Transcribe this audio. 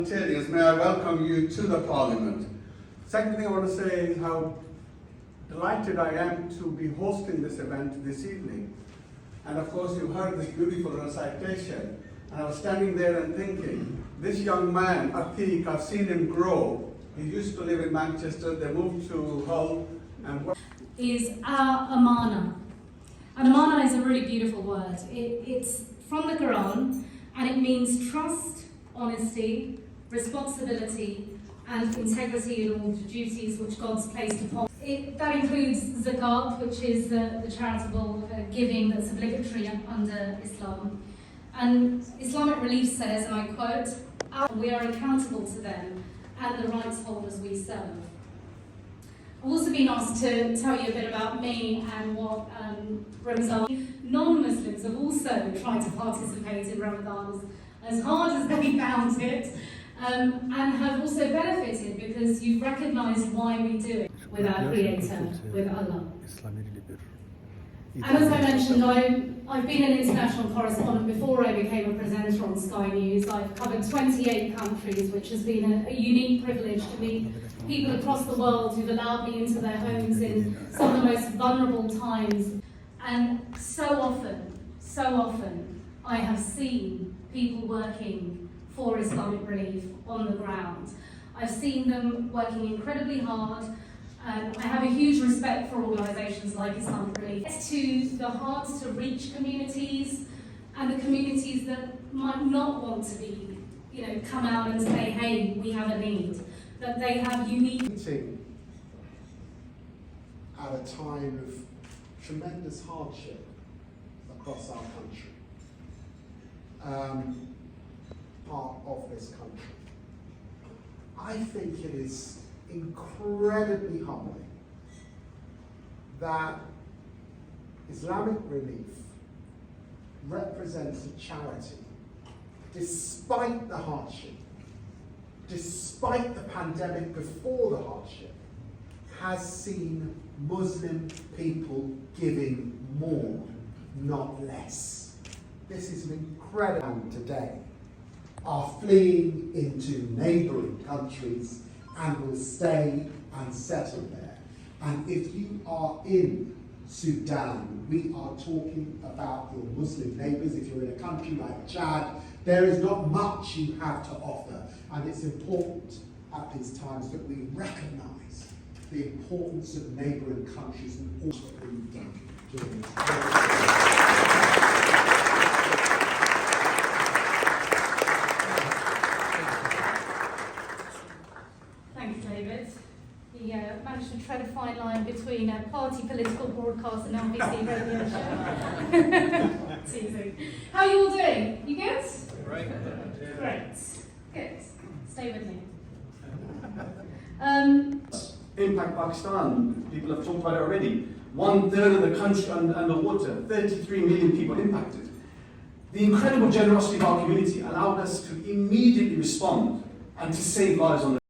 May I welcome you to the Parliament. Second thing I want to say is how delighted I am to be hosting this event this evening. And of course you heard this beautiful recitation, and I was standing there and thinking, this young man, Atik, I've seen him grow. He used to live in Manchester, they moved to Hull, and is our amana. And amana is a really beautiful word. It's from the Quran, and it means trust, honesty, responsibility, and integrity in all the duties which God's placed upon. That includes zakat, which is the charitable giving that's obligatory under Islam. And Islamic Relief says, and I quote, "We are accountable to them and the rights holders we serve." I've also been asked to tell you a bit about me and what Ramadan. Non-Muslims have also tried to participate in Ramadan as hard as they found it, and have also benefited because you've recognised why we do it with our Creator, with Allah. And as I mentioned, I've been an international correspondent before I became a presenter on Sky News. I've covered 28 countries, which has been a unique privilege to meet people across the world who've allowed me into their homes in some of the most vulnerable times. And so often, I have seen people working for Islamic Relief on the ground. I've seen them working incredibly hard. I have a huge respect for organisations like Islamic Relief. It's to the hard to reach communities, and the communities that might not want to be, come out and say, hey, we have a need, that they have unique. At a time of tremendous hardship across our country, part of this country. I think it is incredibly humbling that Islamic Relief represents a charity, despite the hardship, despite the pandemic before the hardship, has seen Muslim people giving more, not less. This is an incredible time today. Are fleeing into neighbouring countries and will stay and settle there. And if you are in Sudan, we are talking about your Muslim neighbours. If you're in a country like Chad, there is not much you have to offer. And it's important at these times that we recognise the importance of neighbouring countries and also what we've done during this period. He managed to tread a fine line between a party political broadcast and NBC radio show. It's easy. How are you all doing? You good? Great. Great. Good. Stay with me. Impact Pakistan, people have talked about it already. 1/3 of the country underwater, 33 million people impacted. The incredible generosity of our community allowed us to immediately respond and to save lives on the